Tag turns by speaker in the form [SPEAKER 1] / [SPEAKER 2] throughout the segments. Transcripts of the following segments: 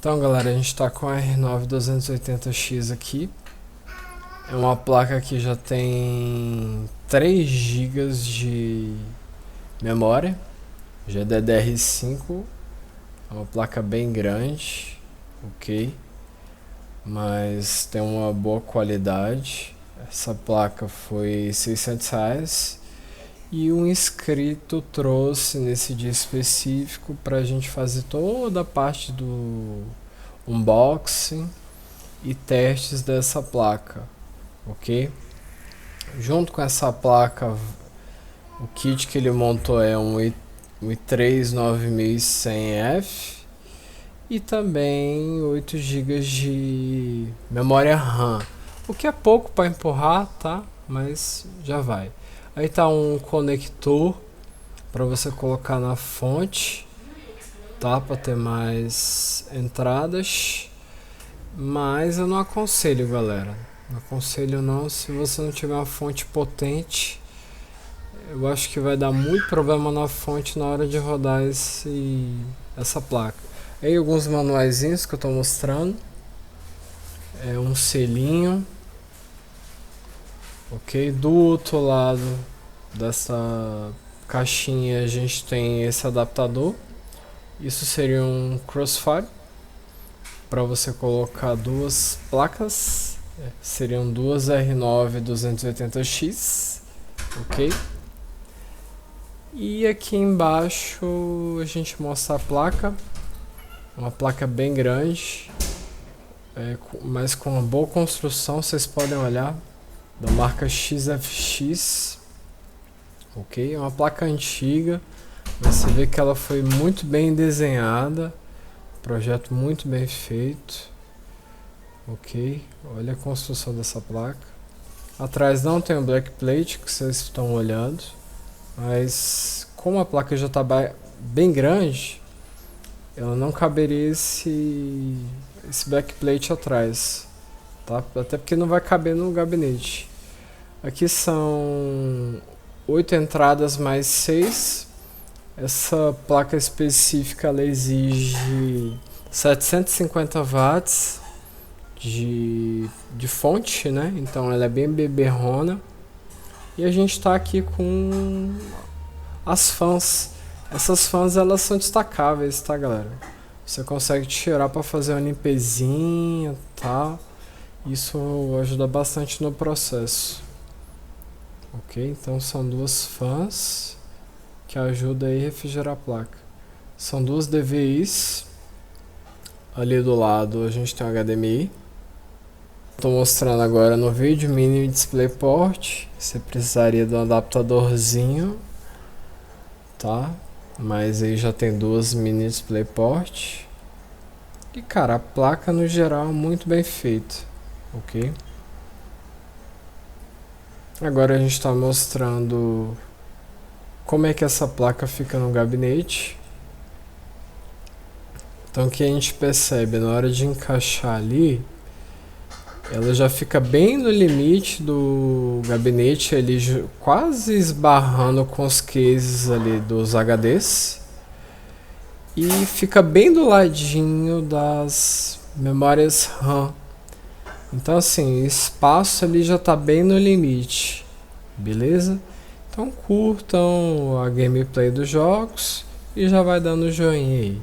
[SPEAKER 1] Então galera, a gente está com a R9 280X aqui. É uma placa que já tem 3 GB de memória. Já é DDR5. É uma placa bem grande, ok? Mas tem uma boa qualidade. Essa placa foi R$600. E um inscrito trouxe nesse dia específico para a gente fazer toda a parte do unboxing e testes dessa placa, ok? Junto com essa placa, o kit que ele montou é um i3 9100F e também 8 GB de memória RAM, o que é pouco para empurrar, tá? Mas já vai. Aí tá um conector para você colocar na fonte, tá? Para ter mais entradas. Mas eu não aconselho, galera. Não aconselho não, se você não tiver uma fonte potente. Eu acho que vai dar muito problema na fonte na hora de rodar essa placa. Aí alguns manuaizinhos que eu tô mostrando. É um selinho. Ok, do outro lado dessa caixinha a gente tem esse adaptador. Isso seria um crossfire para você colocar duas placas. Seriam duas R9 280X, ok? E aqui embaixo a gente mostra a placa, uma placa bem grande, mas com uma boa construção, vocês podem olhar. Da marca XFX, ok? É uma placa antiga, mas você vê que ela foi muito bem desenhada, projeto muito bem feito, ok? Olha a construção dessa placa. Atrás não tem o black plate que vocês estão olhando, mas como a placa já está bem grande, ela não caberia esse black plate atrás. Tá? Até porque não vai caber no gabinete. Aqui são 8 entradas mais 6. Essa placa específica ela exige 750 watts de fonte, né? Então ela é bem beberrona. E a gente está aqui com as fãs. Essas fãs elas são destacáveis, tá, galera? Você consegue tirar para fazer uma limpezinha, tá? Isso ajuda bastante no processo, ok? Então são duas fãs que ajudam aí a refrigerar a placa. São duas DVIs. Ali do lado a gente tem um HDMI. Estou mostrando agora no vídeo mini DisplayPort. Você precisaria de um adaptadorzinho, tá? Mas aí já tem duas mini DisplayPort. E cara, a placa no geral é muito bem feita. Ok. Agora a gente está mostrando como é que essa placa fica no gabinete. Então o que a gente percebe na hora de encaixar ali, ela já fica bem no limite do gabinete, ali quase esbarrando com os cases ali dos HDs. E fica bem do ladinho das memórias RAM. Então assim, o espaço ali já está bem no limite, beleza? Então curtam a gameplay dos jogos e já vai dando joinha aí.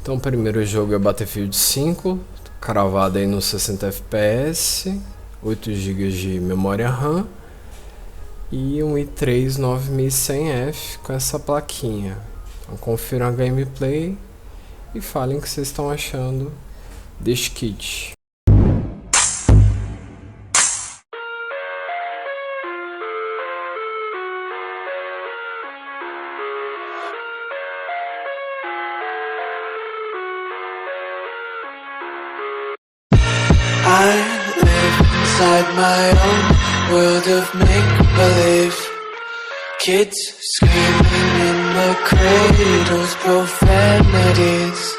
[SPEAKER 1] Então o primeiro jogo é Battlefield 5, cravado aí nos 60 FPS, 8 GB de memória RAM e um i3 9100F com essa plaquinha. Então confiram a gameplay e falem o que vocês estão achando deste kit.
[SPEAKER 2] I live inside my own world of make-believe. Kids screaming in the cradles, profanities.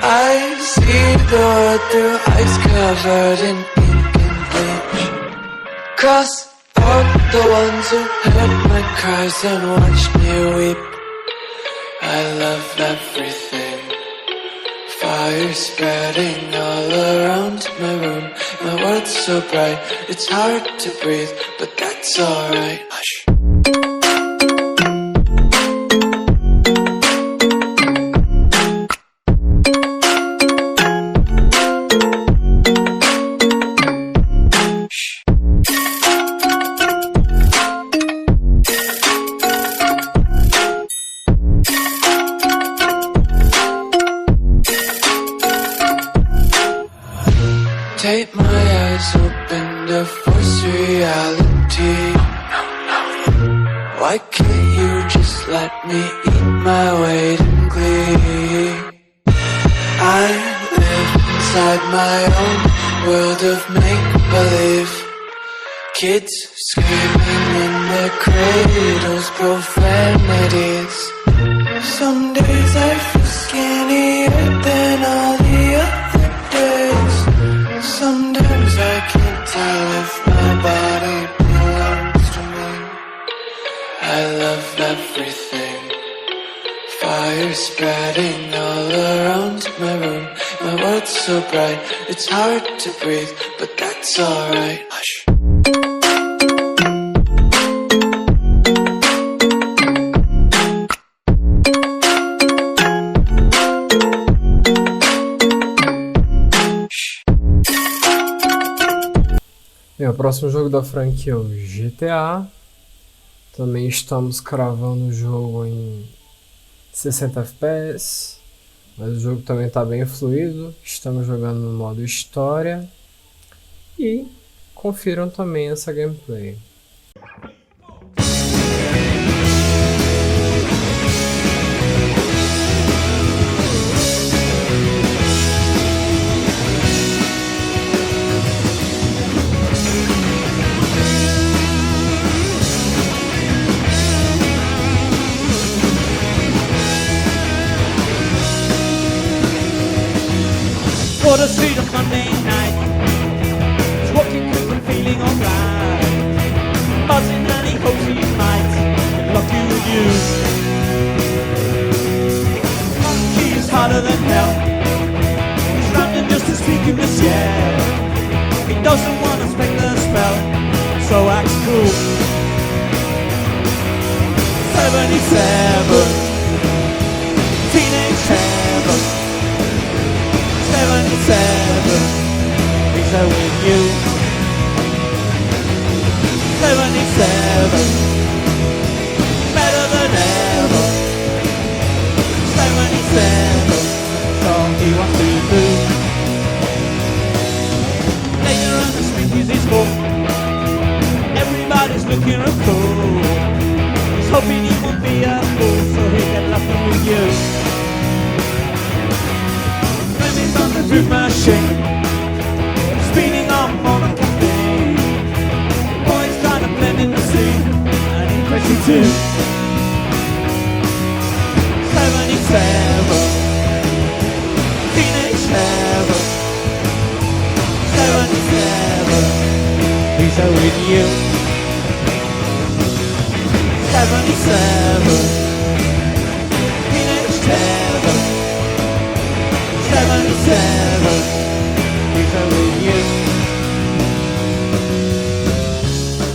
[SPEAKER 2] I see the world through ice covered in ink and bleach. Cross out the ones who heard my cries and watched me weep. I love everything. Fire spreading all around my room. My world's so bright, it's hard to breathe, but that's alright. Hush. Take my eyes open to force reality. Why can't you just let me eat my weight in glee? I live inside my own world of make-believe. Kids screaming in their cradles, profanities. Some days I feel skinnier than all the other days. Sometimes I can't tell if my body belongs to me. I love everything. Fire spreading all around my room. My world's so bright, it's hard to breathe, but that's alright. Hush.
[SPEAKER 1] Bem, o próximo jogo da franquia é o GTA. Também estamos cravando o jogo em 60 FPS, mas o jogo também está bem fluido. Estamos jogando no modo história e confiram também essa gameplay.
[SPEAKER 3] What a street on Monday night, he's walking quick and feeling alright, buzzing and he hopes he might get lucky with you. Monkey's harder than hell, he's running just to speak in this yell. He doesn't want to spec the spell, so acts cool. 77, teenage heaven. 77, he's there with you. 77, better than ever. 77, that's all he wants to do. Later on the street he's his home. Everybody's looking a fool. He's hoping he won't be a fool, so he'll get lucky with you. On the food machine, speeding on a cafe. Boys trying to blend in the scene and impress you too. 77, teenage heaven. 77, he's there with you. 77, teenage heaven. 77, he's there with you.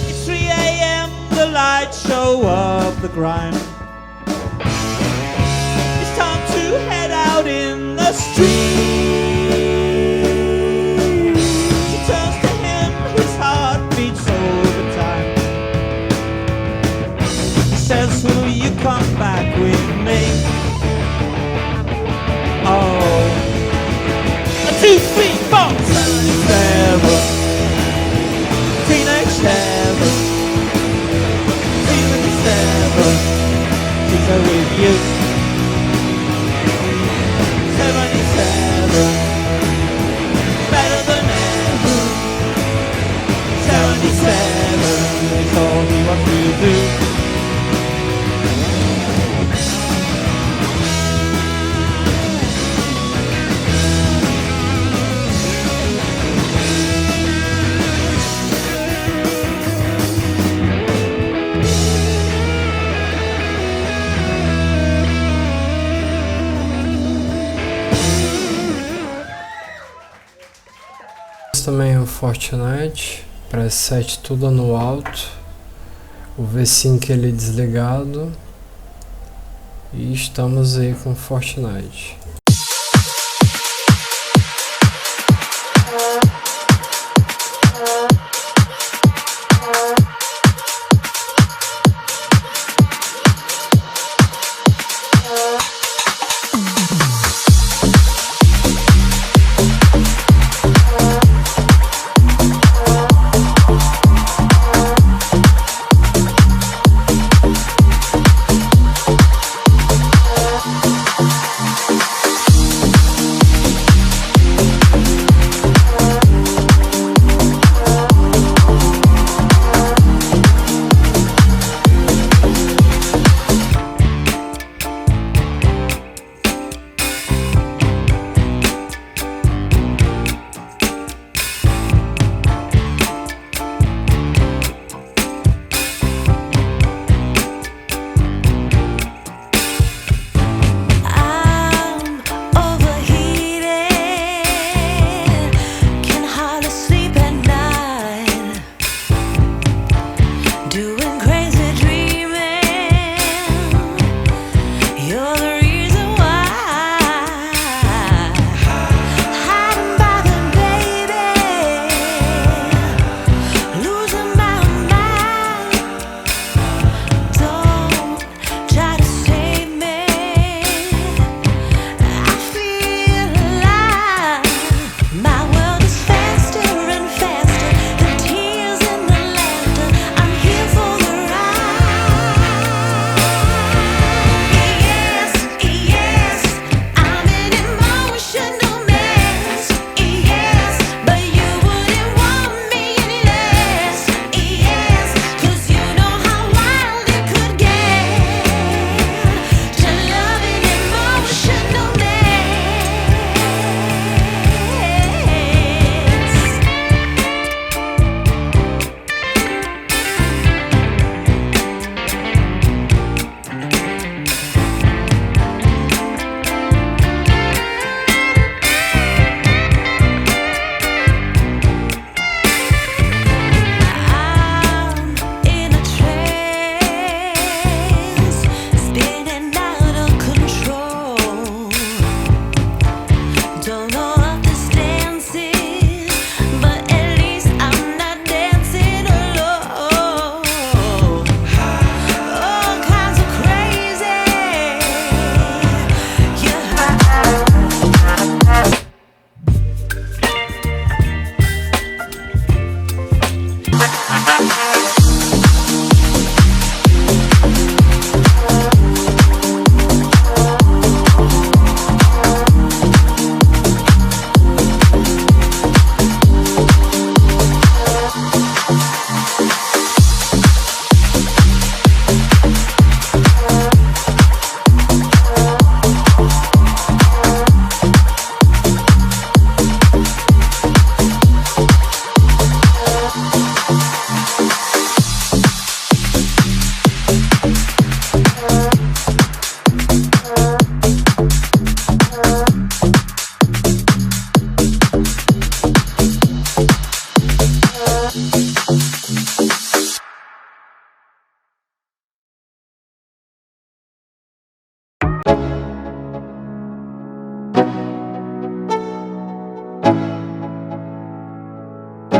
[SPEAKER 3] It's 3 a.m, the lights show up the grime. It's time to head out in the street. She turns to him, his heart beats overtime. He says, will you come back with me? Oh, 2, 3, 4. 77, teenage heaven. 77, she's there with you. 77, better than ever. 77, it's all he wants to do.
[SPEAKER 1] também o Fortnite, preset tudo no alto, o V5 ele desligado e estamos aí com o Fortnite.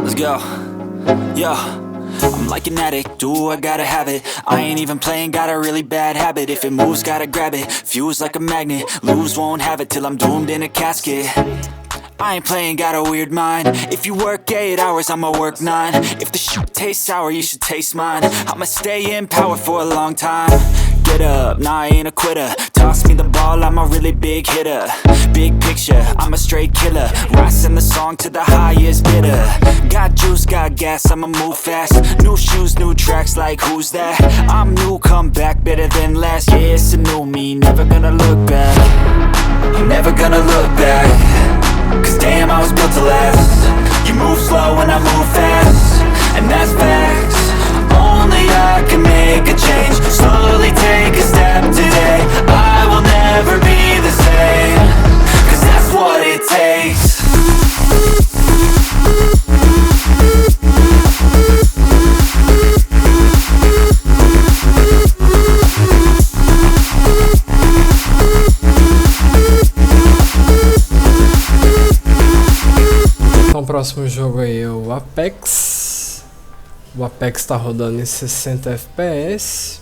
[SPEAKER 4] Let's go. Yo, I'm like an addict, do I gotta have it. I ain't even playing, got a really bad habit. If it moves, gotta grab it, fuse like a magnet. Lose, won't have it till I'm doomed in a casket. I ain't playing, got a weird mind. If you work 8 hours, I'ma work 9. If the shit tastes sour, you should taste mine. I'ma stay in power for a long time. Get up, nah, I ain't a quitter. Toss me the ball, I'm a really big hitter. Big picture, I'm a straight killer. Rising the song to the highest bidder. Got juice, got gas, I'ma move fast. New shoes, new tracks, like who's that? I'm new, come back, better than last. Yeah, it's a new me, never gonna look back. I'm never gonna look back. Cause damn, I was built to last. You move slow and I move fast, and that's facts. Only I can make a change. Slowly take a step today. I will never be the same, cause that's what it takes.
[SPEAKER 1] próximo jogo aí é o Apex. O Apex está rodando em 60 FPS.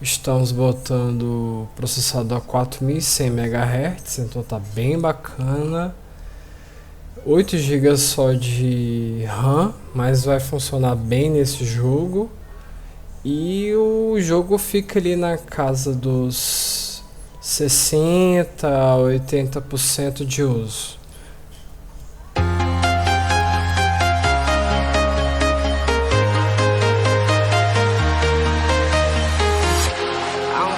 [SPEAKER 1] Estamos botando o processador a 4100 MHz, então tá bem bacana. 8 GB só de RAM, mas vai funcionar bem nesse jogo. E o jogo fica ali na casa dos 60 a 80% de uso.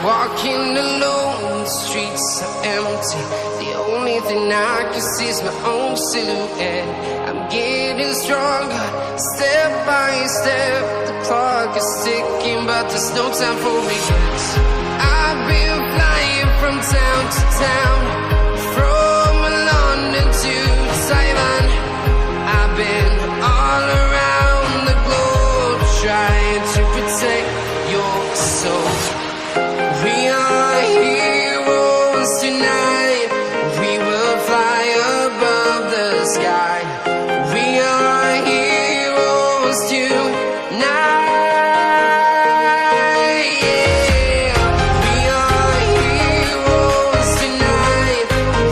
[SPEAKER 5] Walking alone, the streets are empty. The only thing I can see is my own silhouette. I'm getting stronger, step by step. The clock is ticking, but there's no time for regrets. I've been flying from town to town, from London to Taiwan. I've been all around the globe, trying to protect your soul. We are heroes tonight. We will fly above the sky. We are heroes tonight. Yeah. We are heroes tonight.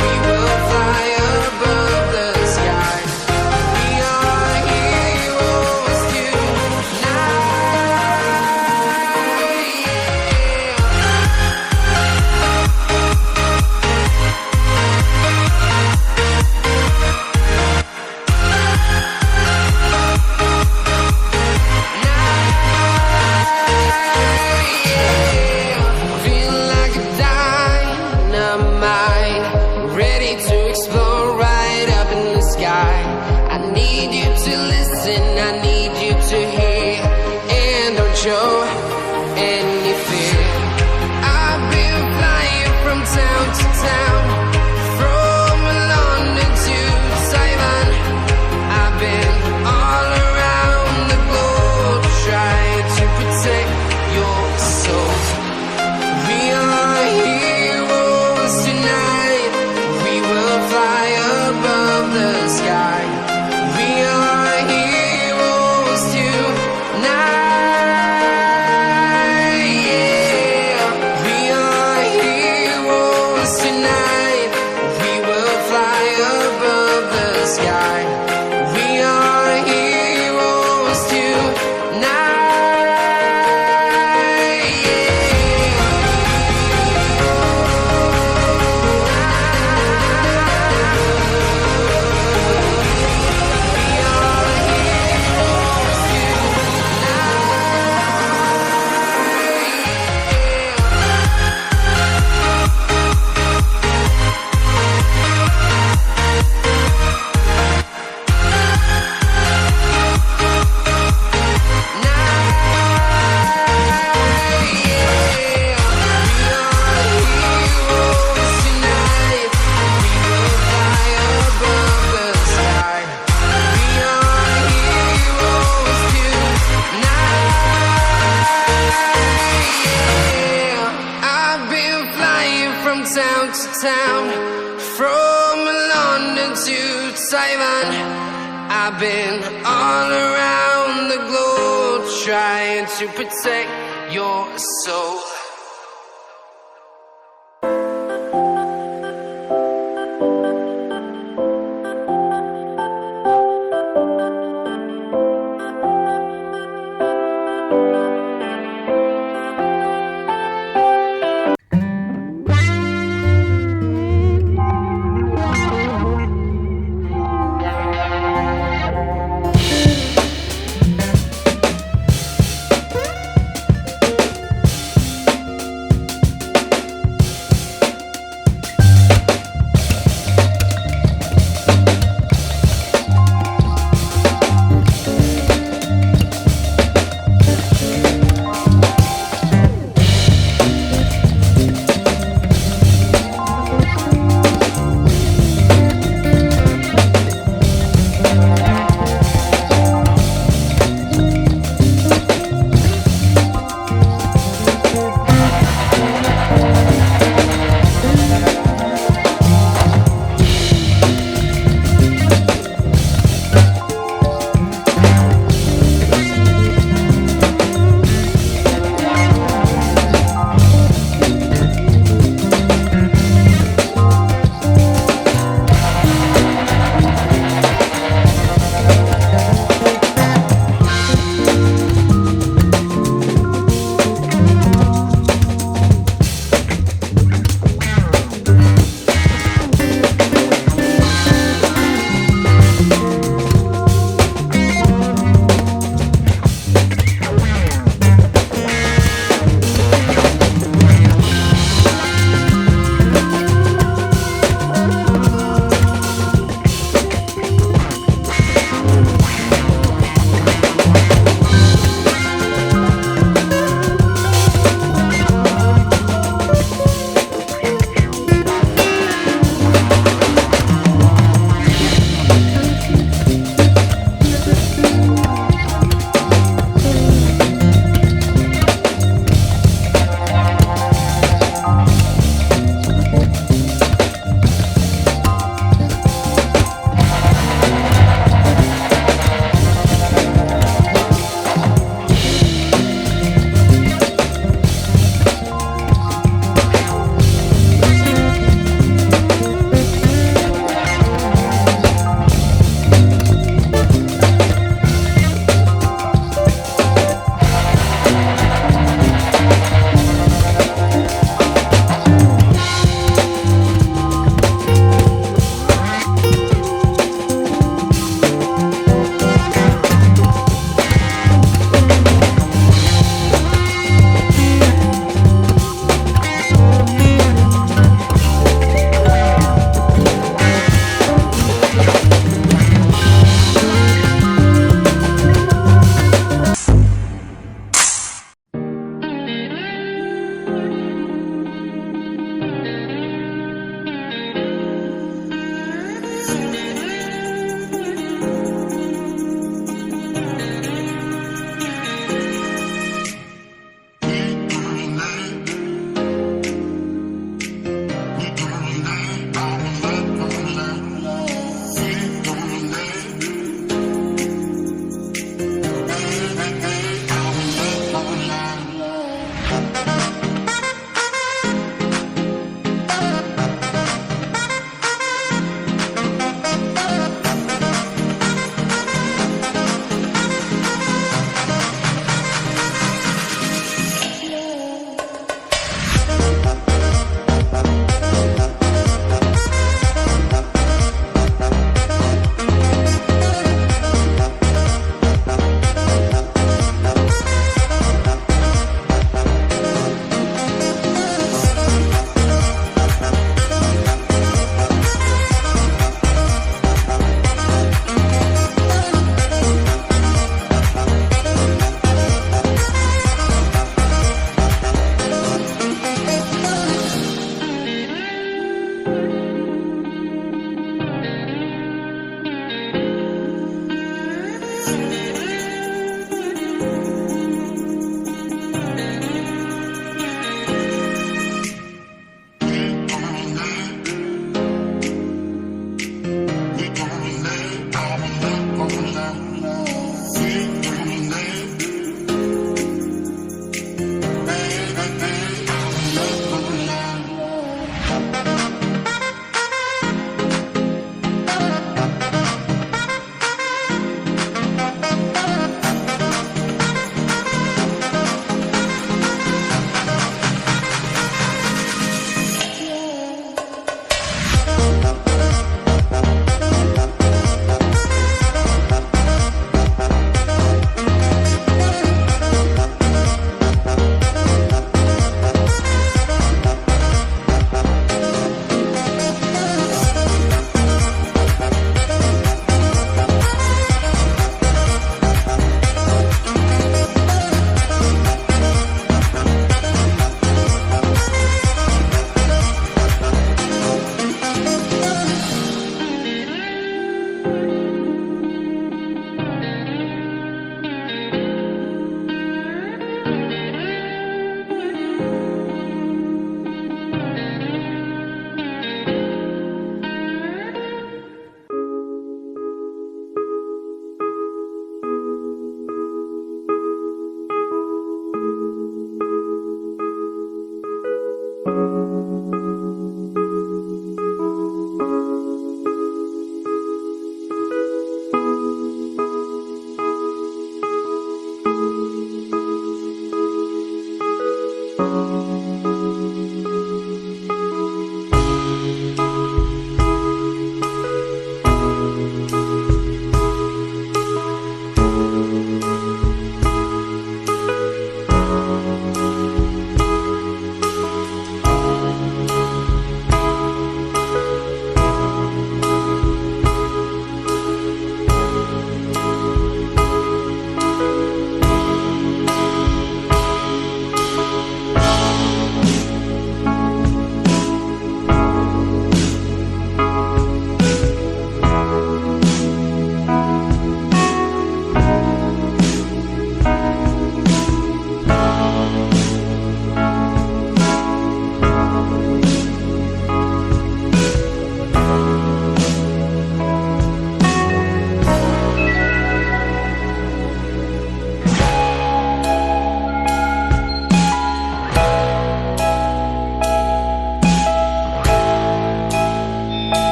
[SPEAKER 5] We will fly above the sky. We are heroes tonight. Feel like a dynamite, ready to explode right up in the sky. I need you to listen, I need you to hear, and don't show any fear. I've been flying from town to town, from London to Taiwan. I've been all around the globe, trying to protect your soul. We are heroes tonight. We will fly above the sky. We are heroes tonight. Yeah. We are heroes tonight. We will fly above the sky. We are heroes tonight. I've been flying from town to town, from London to Taiwan. I've been all around the globe, trying to protect your soul.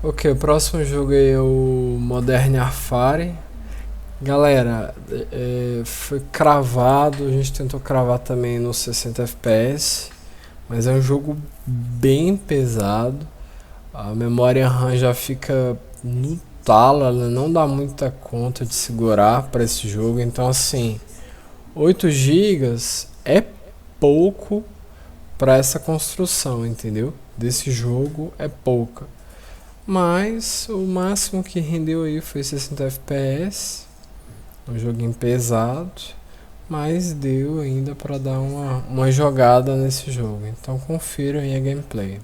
[SPEAKER 1] Ok, o próximo jogo é o Modern Warfare. Galera, foi cravado, a gente tentou cravar também no 60 FPS, mas é um jogo bem pesado. A memória RAM já fica no talo, ela não dá muita conta de segurar para esse jogo. Então assim, 8 GB é pouco para essa construção, entendeu? Desse jogo é pouca. Mas o máximo que rendeu aí foi 60 FPS. Um joguinho pesado, mas deu ainda para dar uma jogada nesse jogo. Então confira aí a gameplay.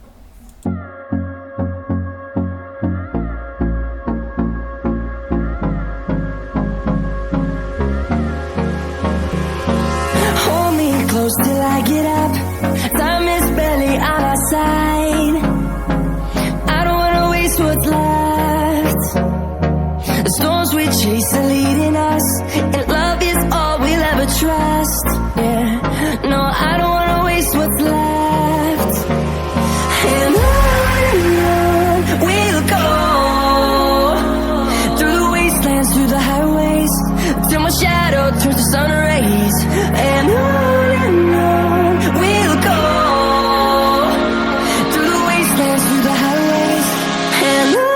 [SPEAKER 6] Hold me close till I get up. Time is barely on our side. I don't wanna waste what's left. The storms we chase are leading us, and love is all we'll ever trust. Yeah, no, I don't wanna waste what's left. And on we'll go, through the wastelands, through the highways, till my shadow turns to sun rays. And on we'll go, through the wastelands, through the highways, and on.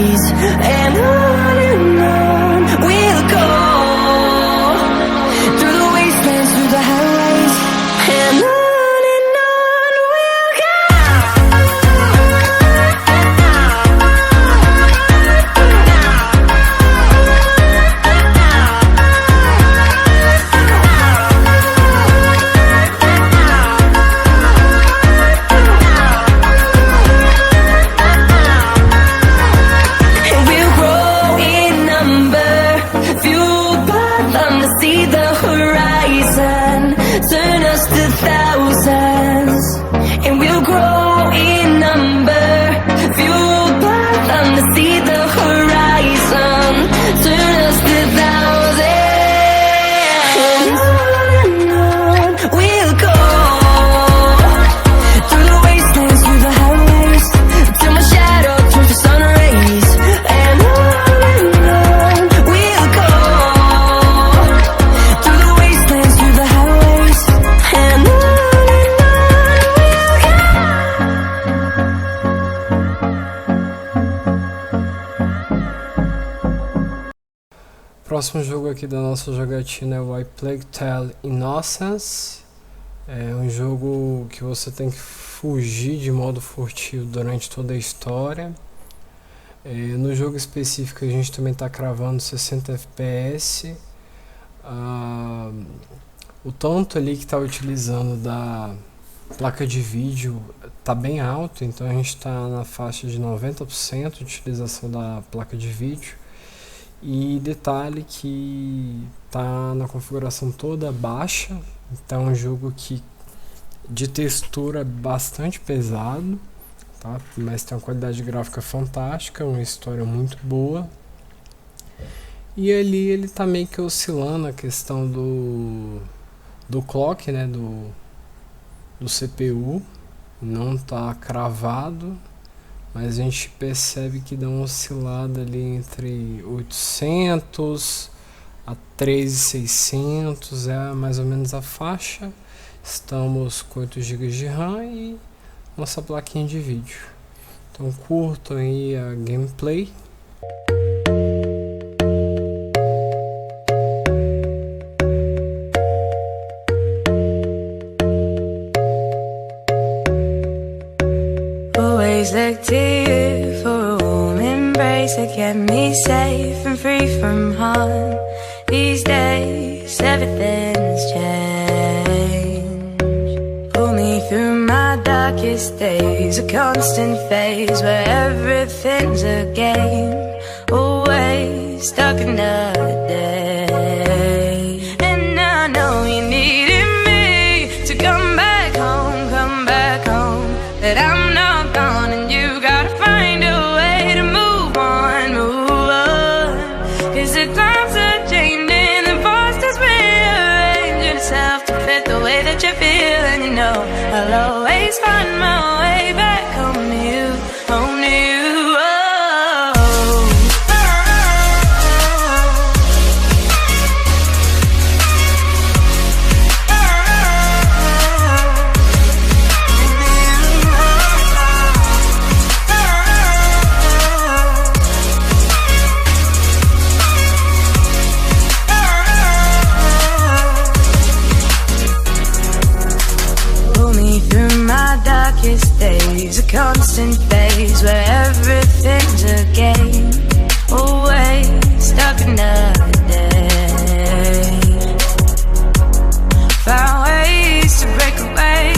[SPEAKER 6] rays, and on we'll go, through the wastelands, through the highways, and on we'll go.
[SPEAKER 1] O próximo jogo aqui da nossa jogatina é o I Plague Tale Innocence. É um jogo que você tem que fugir de modo furtivo durante toda a história. No jogo específico a gente também está cravando 60 FPS. O tanto ali que está utilizando da placa de vídeo está bem alto, então a gente está na faixa de 90% de utilização da placa de vídeo. E detalhe que tá na configuração toda baixa, então é um jogo que de textura é bastante pesado, tá? Mas tem uma qualidade gráfica fantástica, uma história muito boa. E ali ele tá meio que oscilando a questão do clock, né, do CPU, não tá cravado. Mas a gente percebe que dá uma oscilada ali entre 800 a 3600, é mais ou menos a faixa. Estamos com 8 GB de RAM e nossa plaquinha de vídeo. Então curtam aí a gameplay.
[SPEAKER 6] Look to you for a warm embrace that kept me safe and free from harm. These days everything's changed. Pull me through my darkest days, a constant phase where everything's a game. Always stuck another day. And I know you needed me to come back home, but I'm not gone, and you gotta find a way to move on, cause the times are changing, the force is rearranging itself to fit the way that you feel, and you know I'll always find my way back home to you, home to you. Days, a constant phase where everything's a game. Always stuck another day. Found ways to break away.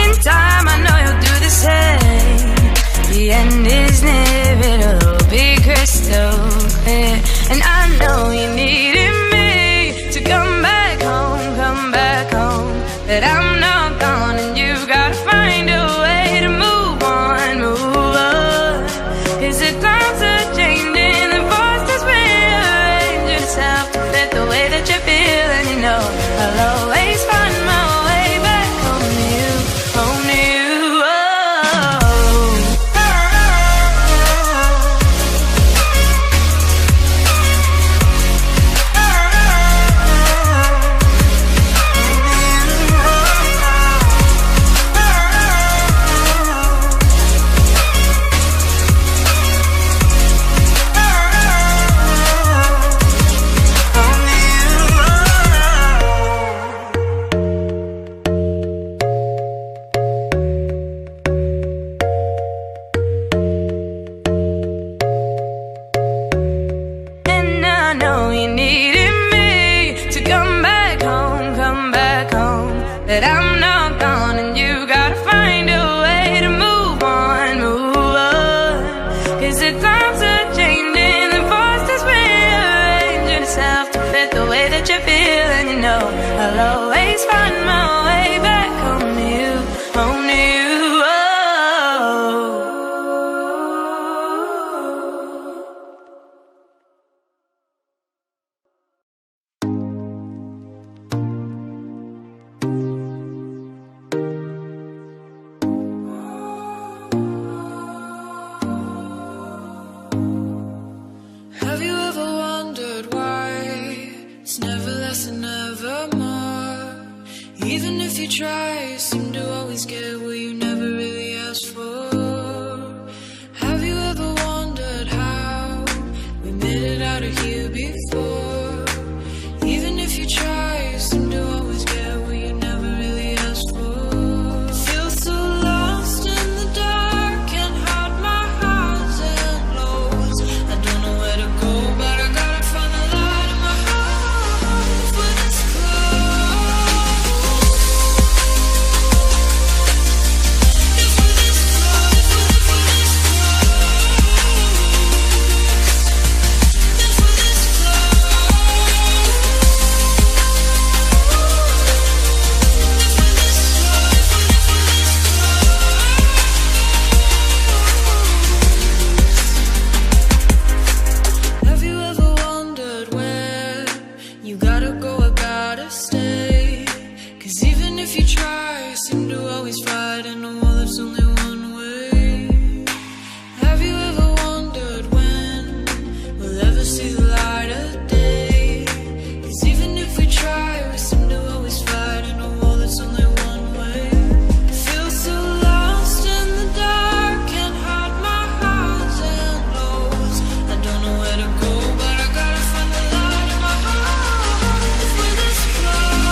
[SPEAKER 6] In time I know you'll do the same. The end is near, it'll be crystal clear. And I know you needed me to come back home, but I'm not gone, and you gotta find a way to move on, cause the times are changing, the force is rearranging itself to fit the way that you feel, and you know I'll always find my way back home to you, home to you. that I'm not gone, and you gotta find a way to move on, move on. 'Cause the times are changing, the forces rearranging itself to fit the way that you feel, and you know I'll always find my way back home to you, home to you.
[SPEAKER 2] Have you ever wondered why it's never less and never more? Even if you try, you seem to always get what you never really asked for. Have you ever wondered how we made it out of here before? Even if you try, you seem to always get what you never really asked for. Feel so lost in the dark, can't hide my highs and lows. I don't know where to go, but I gotta find the light in my heart when it's close. If we're this close, if we're this close. If we're this Have you ever wondered where you gotta go or gotta stay? 'Cause even if you try, you seem to always fight in a wall that's only one way. Have you ever wondered when we'll ever see the light of day? 'Cause even if we try, we seem to always fight in a wall that's only one way. Feel so lost in the dark, can't hide my highs and lows. I don't know where to go, but I gotta find the light in my heart if we're this close.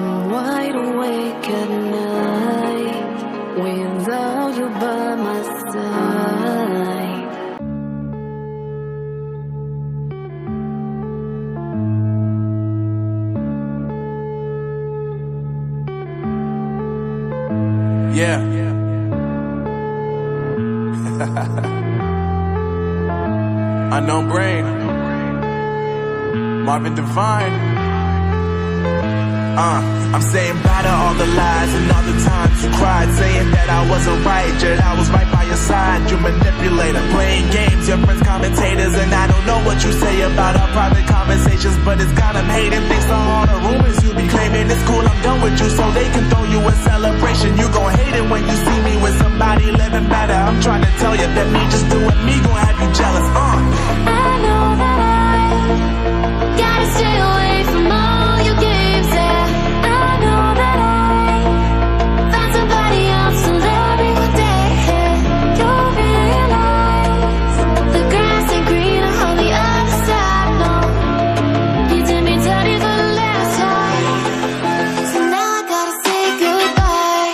[SPEAKER 6] I'm wide awake at night without you by my side.
[SPEAKER 7] Yeah. Unknown Brain, Marvin Divine. I'm saying bye to all the lies and all the times you cried, saying that I wasn't right, yet I was right by your side. You manipulator, playing games, your friends commentators, and I don't know what you say about our private conversations, but it's got them hating. Thanks to all the rumors you be claiming. It's cool, I'm done with you, so they can throw you a celebration. You gon' hate it when you see me with somebody living better. I'm trying to tell you that me just doing me gon' have you jealous.
[SPEAKER 6] I know that I gotta stay away from all your games, yeah. I know that I found somebody else to love me one day. You'll realize the grass ain't greener on the other side, no. You did me dirty for the last time, so now I gotta say goodbye.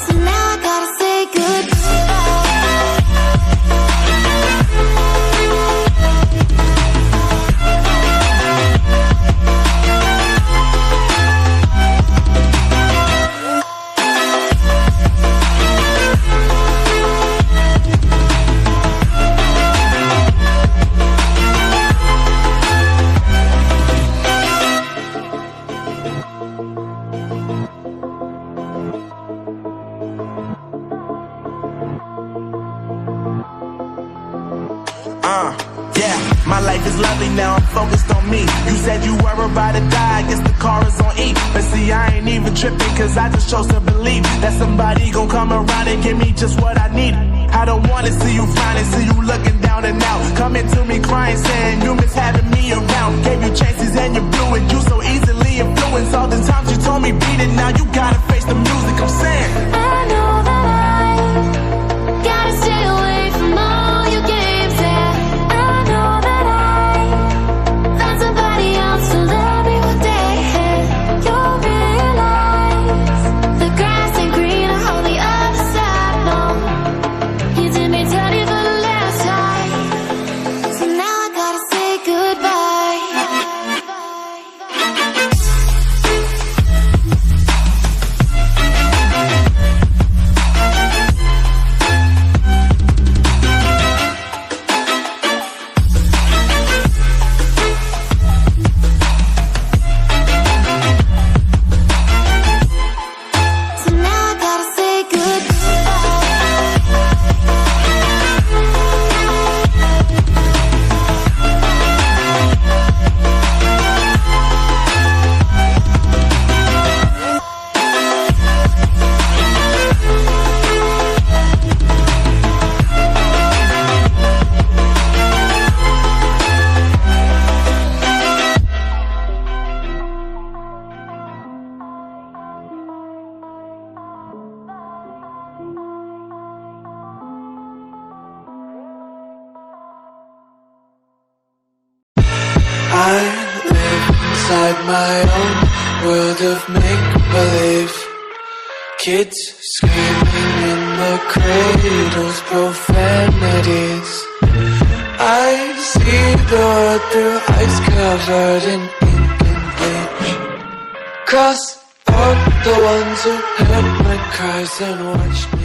[SPEAKER 6] So now I gotta say
[SPEAKER 7] Yeah, my life is lovely now, I'm focused on me. You said you were about to die, I guess the car is on E. But see, I ain't even tripping, cause I just chose to believe that somebody gon' come around and give me just what I need. I don't wanna see you flying, see you looking down and out, coming to me crying, saying you miss having me around. Gave you chances and you blew it, you so easily influenced. All the times you told me beat it, now you gotta face the music, I'm saying
[SPEAKER 6] I know that I gotta stay away from all your games, yeah. I know that I found somebody else to love me one day. You'll realize the grass ain't greener on the other side, no. You did me dirty for the last time, so now I gotta say goodbye. So now I gotta say
[SPEAKER 2] I live inside my own world of make-believe. Kids screaming in the cradles, profanities. I see the world through ice covered in ink and bleach. Cross out the ones who heard my cries and watched me